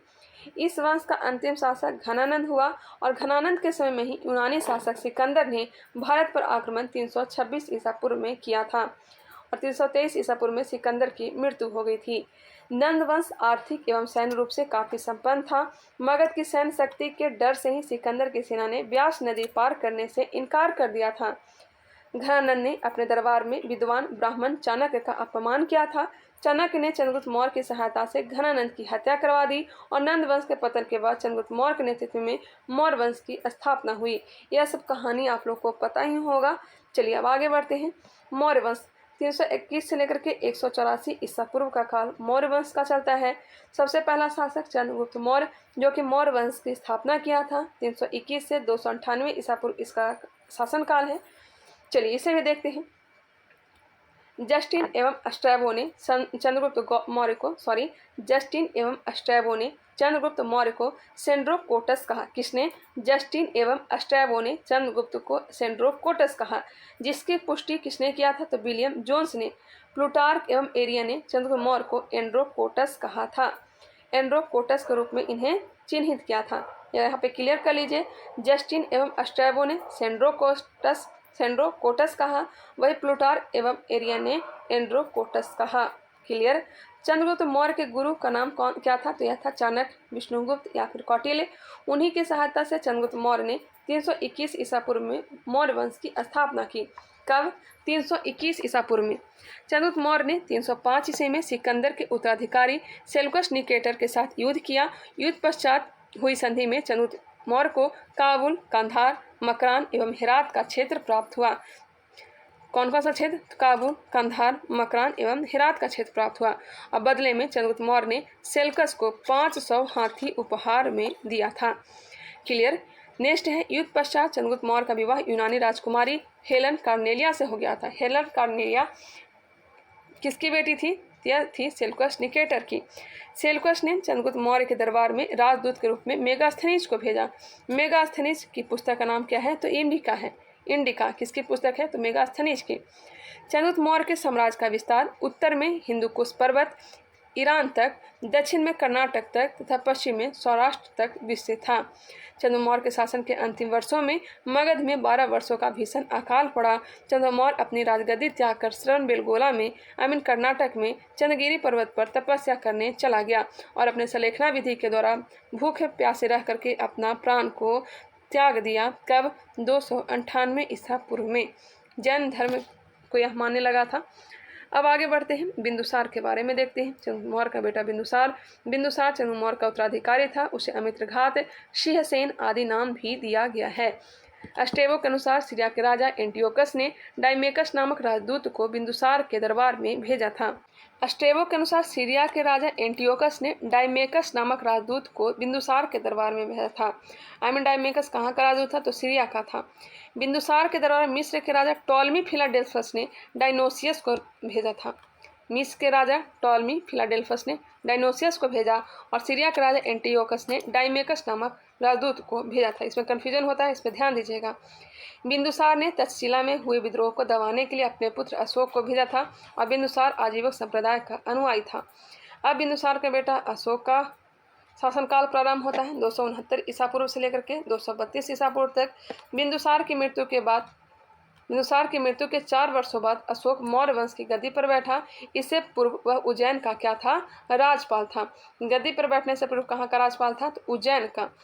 Speaker 1: इस वंश का अंतिम शासक घनानंद हुआ और घनानंद के समय में ही यूनानी शासक सिकंदर ने भारत पर आक्रमण 326 ईसा पूर्व में किया था और 323 ईसा पूर्व में सिकंदर की मृत्यु हो गई थी। नंद वंश आर्थिक एवं सैन्य रूप से काफी संपन्न था। मगध की सैन्य शक्ति के डर से ही सिकंदर की सेना ने व्यास नदी पार करने से इनकार कर दिया था। घनानंद ने अपने दरबार में विद्वान ब्राह्मण चाणक्य का अपमान किया था। चाणक्य ने चंद्रगुप्त मौर्य की सहायता से घनानंद की हत्या करवा दी और नंद वंश के पतन के बाद चंद्रगुप्त मौर्य के नेतृत्व में मौर्य वंश की स्थापना हुई। यह सब कहानी आप लोग को पता ही होगा। चलिए अब आगे बढ़ते हैं। मौर्य वंश 321 से लेकर के 184 ईसा पूर्व का काल मौर्य वंश का चलता है। सबसे पहला शासक चंद्रगुप्त मौर्य जो कि मौर्य वंश की स्थापना किया था। 321 से 298 ईसा पूर्व इसका शासनकाल है। चलिए इसे भी देखते हैं। जस्टिन एवं स्ट्रैबो ने चंद्रगुप्त मौर्य को सेंड्रोकोटस कहा। किसने? जस्टिन एवं स्ट्रैबो ने चंद्रगुप्त को सेंड्रोकोटस कहा। जिसकी पुष्टि किसने किया था? तो विलियम जोन्स ने। प्लूटार्क एवं एरिया ने चंद्रगुप्त मौर्य को एंड्रोकोटस कहा था। एंड्रोकोटस के रूप में इन्हें चिन्हित किया था। यहाँ पे क्लियर कर लीजिए। जस्टिन एवं स्ट्रैबो ने सेंड्रोकोटस कहा, वही प्लूटार्क एवं एरिया ने एंड्रोकोटस कहा। क्लियर। चंद्रगुप्त मौर्य के गुरु का नाम क्या था? तो यह था चाणक्य, विष्णुगुप्त या फिर कौटिल्य। उन्हीं की सहायता से चंद्रगुप्त मौर्य ने 321 ईसा पूर्व में मौर्य वंश की स्थापना की। कब? 321 ईसा पूर्व में। चंद्रगुप्त मौर्य ने 305 ईस्वी में सिकंदर के उत्तराधिकारी सेल्यूकस निकेटर के साथ युद्ध किया। युद्ध पश्चात हुई संधि में चंद्रगुप्त मौर्य को काबुल, कंधार, मकरान एवं हेरात का क्षेत्र प्राप्त हुआ। कौन सा क्षेत्र? काबुल, कंधार, मकरान एवं हेरात का क्षेत्र प्राप्त हुआ और बदले में चंद्रगुप्त मौर्य ने सेल्यूकस को 500 हाथी उपहार में दिया था। क्लियर। नेक्स्ट है, युद्ध पश्चात चंद्रगुप्त मौर्य का विवाह यूनानी राजकुमारी हेलन कार्नेलिया से हो गया था। हेलन कार्नेलिया किसकी बेटी थी? यह थी सेल्यूकस निकेटर की। सेल्यूकस ने चंद्रगुप्त मौर्य के दरबार में राजदूत के रूप में मेगास्थनीज को भेजा। मेगास्थनीज की पुस्तक का नाम क्या है? तो इंडिका है। इंडिका किसकी पुस्तक है? तो मेगास्थनीज की। चंद्रगुप्त मौर्य के साम्राज्य का विस्तार उत्तर में हिंदुकुश पर्वत, ईरान तक, दक्षिण में कर्नाटक तक तथा पश्चिम में सौराष्ट्र तक विस्तृत था। चंद्रगुप्त मौर्य के शासन के अंतिम वर्षों में मगध में 12 वर्षों का भीषण अकाल पड़ा। चंद्रगुप्त मौर्य अपनी राजगद्दी त्याग कर श्रवणबेलगोला में कर्नाटक में चंद्रगिरी पर्वत पर तपस्या करने चला गया और अपने सलेखना विधि के द्वारा भूखे प्यासे रह करके अपना प्राण को त्याग दिया। कब? 298 ईसा पूर्व में। जैन धर्म को यह मानने लगा था। अब आगे बढ़ते हैं, बिंदुसार के बारे में देखते हैं। चंद्रमौर्य का बेटा बिंदुसार चंद्रमौर्य का उत्तराधिकारी था। उसे अमित्रघात, सिंहसेन आदि नाम भी दिया गया है। अस्टेवो के अनुसार सीरिया के राजा एंटियोकस ने डाइमेकस नामक राजदूत को बिंदुसार के दरबार में भेजा था। अस्टेवो के अनुसार सीरिया के राजा एंटियोकस ने डाइमेकस नामक राजदूत को बिंदुसार के दरबार में भेजा था। डाइमेकस कहाँ का राजदूत था? तो सीरिया का था। बिंदुसार के दरबार में मिस्र के राजा टॉलमी फिलाडेल्फस ने डायनोसियस को भेजा था। मिस्र के राजा टॉलमी फिलाडेल्फस ने डायनोसियस को भेजा और सीरिया के राजा एंटियोकस ने डाइमेकस नामक राजदूत को भेजा था। इसमें कन्फ्यूजन होता है, इस पर ध्यान दीजिएगा। बिंदुसार ने तक्षशिला में हुए विद्रोह को दबाने के लिए अपने पुत्र अशोक को भेजा था और बिंदुसार आजीवक संप्रदाय का अनुयायी था। अब बिंदुसार के बेटा अशोक का शासनकाल प्रारंभ होता है 269 ईसा पूर्व से लेकर के 232 ईसा पूर्व तक। बिंदुसार की मृत्यु के 4 वर्षों बाद अशोक मौर्य वंश की गद्दी पर बैठा। इससे पूर्व वह उज्जैन का क्या था? राजपाल था। गद्दी पर बैठने से पूर्व कहाँ का राजपाल था? तो उज्जैन का।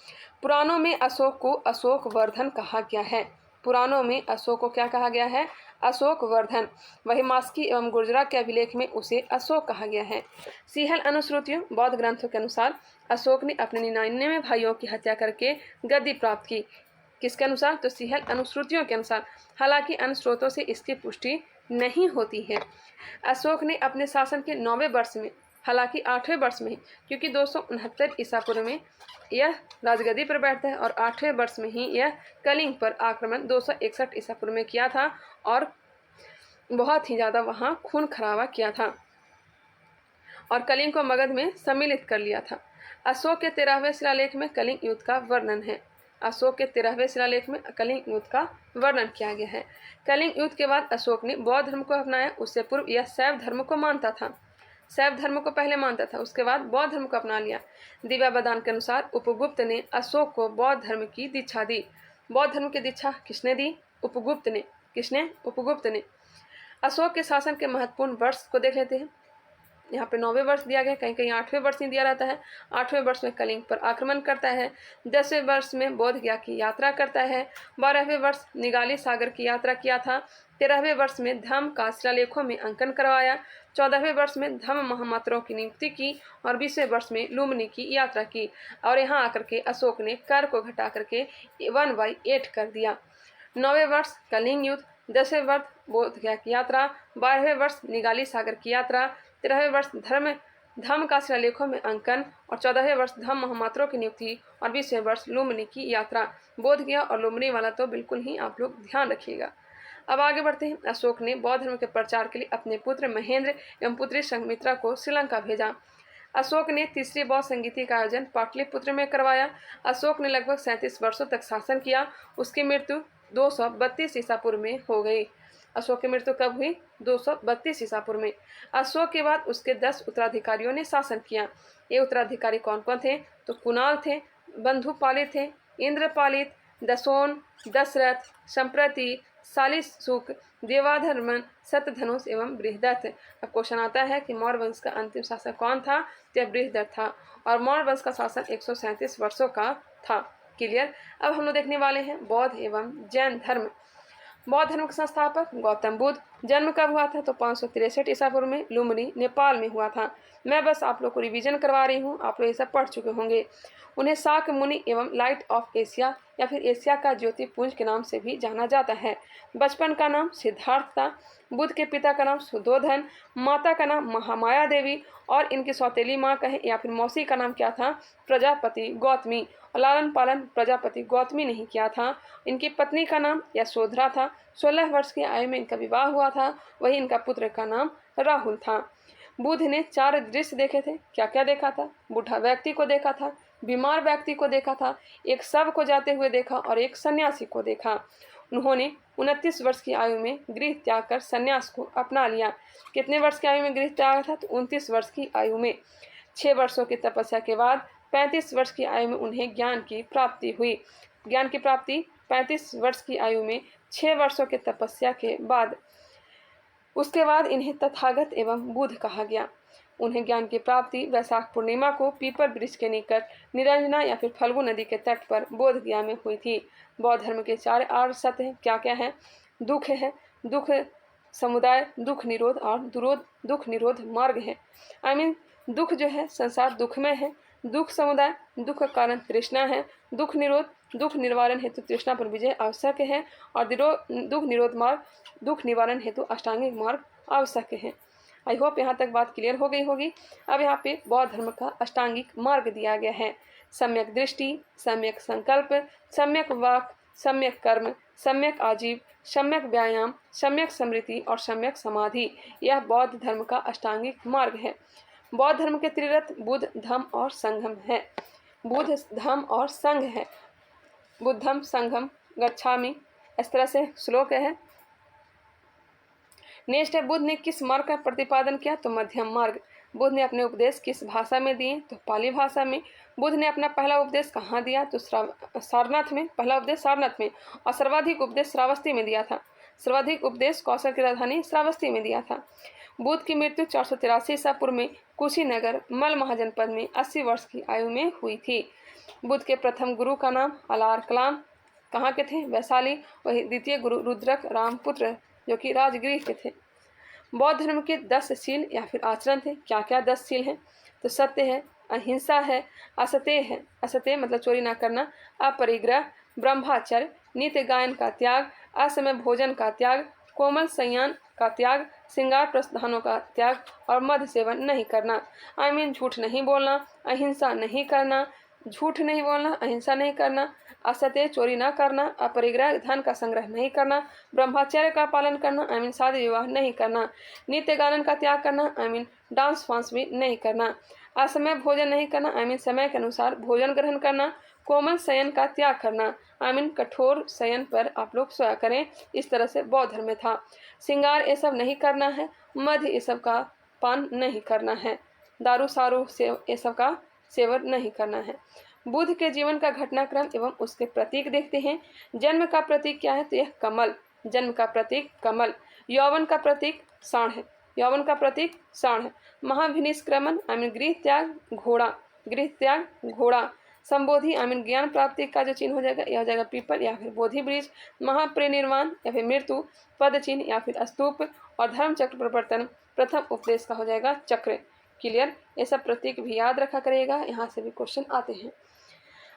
Speaker 1: पुराणों में अशोक को अशोक वर्धन कहा गया है। पुराणों में अशोक को क्या कहा गया है? अशोक वर्धन। वही मास्की एवं गुर्जरा के अभिलेख में उसे अशोक कहा गया है। सिहल अनुश्रुतियों बौद्ध ग्रंथों के अनुसार अशोक ने अपने 99 भाइयों की हत्या करके गद्दी प्राप्त की। किसके अनुसार? तो सिहल अनुश्रुतियों के अनुसार। हालांकि अन्य स्रोतों से इसकी पुष्टि नहीं होती है। अशोक ने अपने शासन के 9वें वर्ष में, हालांकि 8वें वर्ष में, क्योंकि 269 ईसा पूर्व में यह राजगद्दी पर बैठता है और 8वें वर्ष में ही यह कलिंग पर आक्रमण 261 ईसा पूर्व में किया था और बहुत ही ज़्यादा वहाँ खून खराबा किया था और कलिंग को मगध में सम्मिलित कर लिया था। अशोक के 13वें शिलालेख में कलिंग युद्ध का वर्णन है। अशोक के 13वें शिलालेख में कलिंग युद्ध का वर्णन किया गया है। कलिंग युद्ध के बाद अशोक ने बौद्ध धर्म को अपनाया। उससे पूर्व यह शैव धर्म को मानता था। शैव धर्म को पहले मानता था, उसके बाद बौद्ध धर्म को अपना लिया। दिव्यावदान के अनुसार उपगुप्त ने अशोक को बौद्ध धर्म की दीक्षा दी। बौद्ध धर्म की दीक्षा किसने दी? उपगुप्त ने। किसने? उपगुप्त ने। अशोक के शासन के महत्वपूर्ण वर्ष को देख लेते हैं। यहाँ पे 9वें वर्ष दिया गया, कहीं कहीं 8वें वर्ष नहीं दिया रहता है। 8वें वर्ष में कलिंग पर आक्रमण करता है। 10वें वर्ष में बोध गया की यात्रा करता है। 12वें वर्ष निगाली सागर की यात्रा किया था। 13वें वर्ष में धम्म का शिलालेखों में अंकन करवाया। 14वें वर्ष में धम्म महामात्रों की नियुक्ति की और 20वें वर्ष में लुम्बिनी की यात्रा की और यहाँ आकर के अशोक ने कर को घटा करके 1/8 कर दिया। 9वें वर्ष कलिंग युद्ध, 10वें वर्ष बोध गया की यात्रा, 12वें वर्ष निगाली सागर की यात्रा, 13वें वर्ष धम्म का शिलालेखों में अंकन और 14वें वर्ष धम्म महामात्रों की नियुक्ति और 20वें वर्ष लुम्बिनी की यात्रा। बोध गया और लुम्बिनी वाला तो बिल्कुल ही आप लोग ध्यान रखिएगा। अब आगे बढ़ते हैं। अशोक ने बौद्ध धर्म के प्रचार के लिए अपने पुत्र महेंद्र एवं पुत्री संघमित्रा को श्रीलंका भेजा। अशोक ने तीसरी बौद्ध संगीति का आयोजन पाटलिपुत्र में करवाया। अशोक ने लगभग 37 वर्षों तक शासन किया। उसकी मृत्यु 232 ईसा पूर्व में हो गई। अशोक की मृत्यु कब हुई? 232 ईसा पूर्व में। अशोक के बाद उसके 10 उत्तराधिकारियों ने शासन किया। ये उत्तराधिकारी कौन कौन थे? तो कुणाल थे, बंधुपालित थे, इंद्रपालित, दसोन, दशरथ, संप्रति, सालिशुक, देवाधर्मन, सत्यधनुष एवं बृहदत्त। अब क्वेश्चन आता है कि मौर्य वंश का अंतिम शासक कौन था? तो बृहदत्त था और मौर्य वंश का शासन 137 वर्षों का था। क्लियर। अब हम लोग देखने वाले हैं बौद्ध एवं जैन धर्म। बौद्ध धर्म के संस्थापक गौतम बुद्ध। जन्म कब हुआ था? तो 563 ईसा पूर्व में लुम्बिनी नेपाल में हुआ था। मैं बस आप लोग को रिवीजन करवा रही हूँ, आप लोग ये सब पढ़ चुके होंगे। उन्हें शाक्य मुनि एवं लाइट ऑफ एशिया या फिर एशिया का ज्योतिपुंज के नाम से भी जाना जाता है। बचपन का नाम सिद्धार्थ था। बुद्ध के पिता का नाम सुधोधन, माता का नाम महामाया देवी और इनकी सौतेली माँ कहें या फिर मौसी का नाम क्या था? प्रजापति गौतमी। और लालन पालन प्रजापति गौतमी ने ही किया था। इनकी पत्नी का नाम यशोधरा था। 16 वर्ष की आयु में इनका विवाह हुआ था। वही इनका पुत्र का नाम राहुल था। बुद्ध ने 4 दृश्य देखे थे। क्या क्या देखा था? बूढ़ा व्यक्ति को देखा था, बीमार व्यक्ति को देखा था, एक शव को जाते हुए देखा और एक सन्यासी को देखा। उन्होंने 29 वर्ष की आयु में गृह त्याग कर सन्यास को अपना लिया। कितने वर्ष की आयु में गृह त्याग था? तो 29 वर्ष की आयु में। 6 वर्षों की तपस्या के बाद 35 वर्ष की आयु में उन्हें ज्ञान की प्राप्ति हुई। ज्ञान की प्राप्ति 35 वर्ष की आयु में 6 वर्षों के तपस्या के बाद। उसके बाद इन्हें तथागत एवं बुद्ध कहा गया। उन्हें ज्ञान की प्राप्ति वैशाख पूर्णिमा को पीपल वृक्ष के निकट निरंजना या फिर फल्गु नदी के तट पर बोध गया में हुई थी। बौद्ध धर्म के 4 आर्य सत्य हैं। क्या क्या है? दुख है, दुख समुदाय दुख निरोध और दुख निरोध मार्ग है। दुख जो है संसार दुख में है, दुख समुदाय दुख का कारण तृष्णा है, दुख निरोध दुख निवारण हेतु तृष्णा पर विजय आवश्यक है, और दुख निरोध मार्ग दुख निवारण हेतु अष्टांगिक मार्ग आवश्यक है। आई होप यहाँ तक बात क्लियर हो गई होगी। अब यहाँ पे बौद्ध धर्म का अष्टांगिक मार्ग दिया गया है। सम्यक दृष्टि, सम्यक संकल्प, सम्यक वाक, सम्यक कर्म, सम्यक आजीव, सम्यक व्यायाम, सम्यक स्मृति और सम्यक समाधि, यह बौद्ध धर्म का अष्टांगिक मार्ग है। बौद्ध धर्म के त्रिरथ बुद्ध, धम्म और संघम है। बुद्ध, धम्म और संघ है। बुद्धम संघम गच्छामि, इस तरह से श्लोक है। नेक्स्ट है, बुद्ध ने किस मार्ग का प्रतिपादन किया? तो मध्यम मार्ग। बुद्ध ने अपने उपदेश किस भाषा में दिए? तो पाली भाषा में। बुद्ध ने अपना पहला उपदेश कहाँ दिया? तो सारनाथ में। पहला उपदेश सारनाथ में, और सर्वाधिक उपदेश श्रावस्ती में दिया था। सर्वाधिक उपदेश कौशल की राजधानी श्रावस्ती में दिया था। बुद्ध की मृत्यु 483 ईसा पूर्व में कुशीनगर मल महाजनपद में 80 वर्ष की आयु में हुई थी। बुद्ध के प्रथम गुरु का नाम अलार कलाम कहाँ के थे? वैशाली। वही द्वितीय गुरु रुद्रक रामपुत्र जो कि राजगृह के थे। बौद्ध धर्म के 10 शील या फिर आचरण थे। क्या क्या 10 शील हैं? तो सत्य है, अहिंसा है, असत्य है, असत्य मतलब चोरी ना करना, अपरिग्रह, ब्रह्मचर्य, नित्य गायन का त्याग, असमय भोजन का त्याग, कोमल संयान का त्याग, श्रृंगार प्रस्थानों का त्याग और मद सेवन नहीं करना। झूठ नहीं बोलना, अहिंसा नहीं करना, झूठ नहीं बोलना, अहिंसा नहीं करना, असत्य चोरी न करना, अपरिग्रह धन का संग्रह नहीं करना, ब्रह्मचर्य का पालन करना, शादी विवाह नहीं करना, नित्य गानन का त्याग करना, डांस फांस भी नहीं करना, असमय भोजन नहीं करना, समय के अनुसार भोजन ग्रहण करना, कोमल शयन का त्याग करना, कठोर शयन पर आप लोग सोया करें। इस तरह से बौद्ध धर्म में था। श्रृंगार ये सब नहीं करना है, मध्य ये सब का पान नहीं करना है, दारू सारू से ये सब का सेवन नहीं करना है। बुद्ध के जीवन का घटनाक्रम एवं उसके प्रतीक देखते हैं। जन्म का प्रतीक क्या है? तो यह कमल, जन्म का प्रतीक कमल। यौवन का प्रतीक साण है, यौवन का प्रतीक साण है। महाभिनिष्क्रमण गृह त्याग घोड़ा, गृह त्याग घोड़ा। संबोधि ज्ञान प्राप्ति का जो चिन्ह हो जाएगा यह हो जाएगा पीपल या फिर बोधि वृक्ष। महापरिनिर्वाण या फिर मृत्यु, पद चिन्ह या फिर स्तूप, और धर्म चक्र प्रवर्तन प्रथम उपदेश का हो जाएगा चक्र। क्लियर? ये सब प्रतीक भी याद रखा करिएगा, यहाँ से भी क्वेश्चन आते हैं।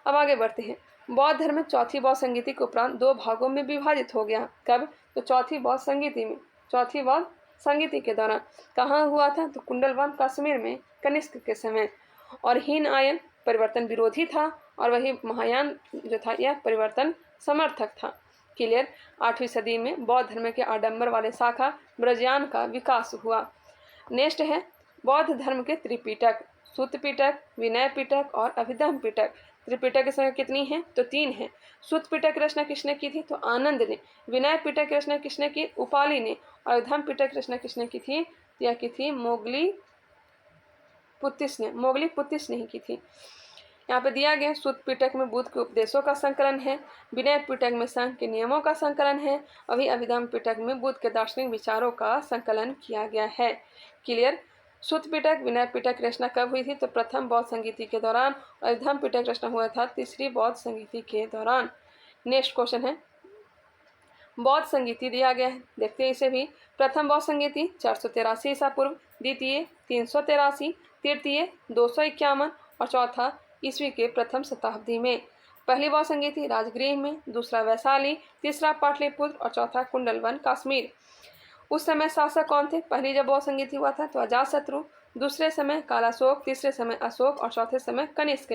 Speaker 1: अब आगे बढ़ते हैं। बौद्ध धर्म में चौथी बौद्ध संगीति के उपरांत 2 भागों में विभाजित हो गया। कब? तो चौथी बौद्ध संगीति में। चौथी बौद्ध संगीति के दौरान कहाँ हुआ था? तो कुंडलवन कश्मीर में कनिष्क के समय। और हीन आयन परिवर्तन विरोधी था, और वही महायान जो था यह परिवर्तन समर्थक था। क्लियर? 8वीं सदी में बौद्ध धर्म के आडंबर वाले शाखा ब्रजयान का विकास हुआ। नेक्स्ट है बौद्ध धर्म के त्रिपिटक, सूत्र पिटक, विनय पिटक और अभिधम्म पिटक। त्रिपिटक की संख्या कितनी है? तो 3 है। सूत्र पिटक की रचना किसने की थी? तो आनंद ने। विनय पिटक की रचना किसने की? उपाली ने। और अभिधम्म पिटक की रचना किसने की थी? यह की थी मोगली पुत्तिस ने। मोगली पुत्तिस ने ही की थी। यहाँ पे दिया गया सूत्र पिटक में बुद्ध के उपदेशों का संकलन है, विनय पिटक में संघ के नियमों का संकलन है, अभी अभिधम्म पिटक में बुद्ध के दार्शनिक विचारों का संकलन किया गया है। क्लियर? सूत्र पिटक विनय पिटक रचना कब हुई थी? तो प्रथम बौद्ध संगीति के दौरान। अभिधम्म पिटक रचना हुआ था तीसरी बौद्ध संगीति के दौरान। नेक्स्ट क्वेश्चन है, बौद्ध संगीति दिया गया है, देखते हैं इसे भी। प्रथम बौद्ध संगीति 483 ईसा पूर्व, द्वितीय 383, तृतीय 251 और चौथा ईस्वी के प्रथम शताब्दी में। पहली बौद्ध संगीति राजगृह में, दूसरा वैशाली, तीसरा पाटलिपुत्र और चौथा कुंडलवन कश्मीर। उस समय शासक कौन थे? पहली जब बौद्ध संगीति हुआ था तो अजातशत्रु, दूसरे समय कालाशोक, तीसरे समय अशोक और चौथे समय कनिष्क।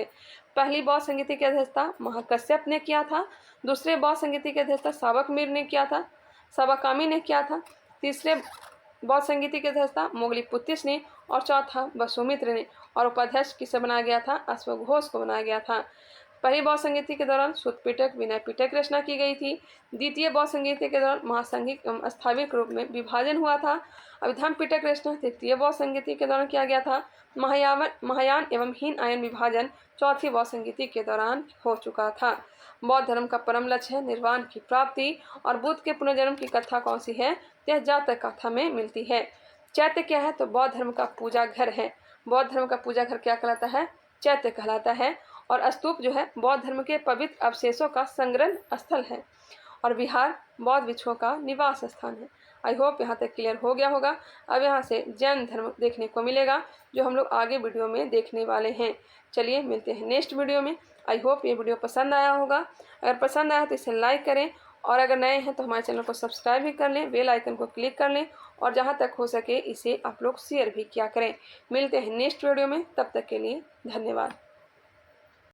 Speaker 1: पहली बौद्ध संगीति की अध्यक्षता महाकश्यप ने किया था, दूसरे बौद्ध संगीति की अध्यक्षता सावकमीर ने किया था, सावकामी ने किया था, तीसरे बौद्ध संगीति की अध्यक्षता मोगलीपुत्तिस ने और चौथा वसुमित्र ने। और उपाध्यक्ष किसे बनाया गया था? अश्वघोष को बनाया गया था। पहली बौद्ध संगीति के दौरान सूत्र पिटक विनय पिटक रचना की गई थी। द्वितीय बौद्ध संगीति के दौरान महासंघिक एवं स्थाविक रूप में विभाजन हुआ था। अभिधम्म पिटक रचना तृतीय बौद्ध संगीति के दौरान किया गया था। महायान एवं हीन आयन विभाजन चौथी बौद्ध संगीति के दौरान हो चुका था। बौद्ध धर्म का परम लक्ष्य है निर्वाण की प्राप्ति। और बुद्ध के पुनर्जन्म की कथा कौन सी है? यह जातक कथा में मिलती है। चैत्य क्या है? तो बौद्ध धर्म का पूजा घर है। बौद्ध धर्म का पूजा घर क्या कहलाता है? चैत्य कहलाता है। और स्तूप जो है बौद्ध धर्म के पवित्र अवशेषों का संग्रहण स्थल है। और विहार बौद्ध भिक्षुओं का निवास स्थान है। आई होप यहाँ तक क्लियर हो गया होगा। अब यहाँ से जैन धर्म देखने को मिलेगा, जो हम लोग आगे वीडियो में देखने वाले हैं। चलिए मिलते हैं नेक्स्ट वीडियो में। आई होप ये वीडियो पसंद आया होगा। अगर पसंद आया तो इसे लाइक करें, और अगर नए हैं तो हमारे चैनल को सब्सक्राइब भी कर लें, बेल आइकन को क्लिक कर लें, और जहाँ तक हो सके इसे आप लोग शेयर भी किया करें। मिलते हैं नेक्स्ट वीडियो में, तब तक के लिए धन्यवाद।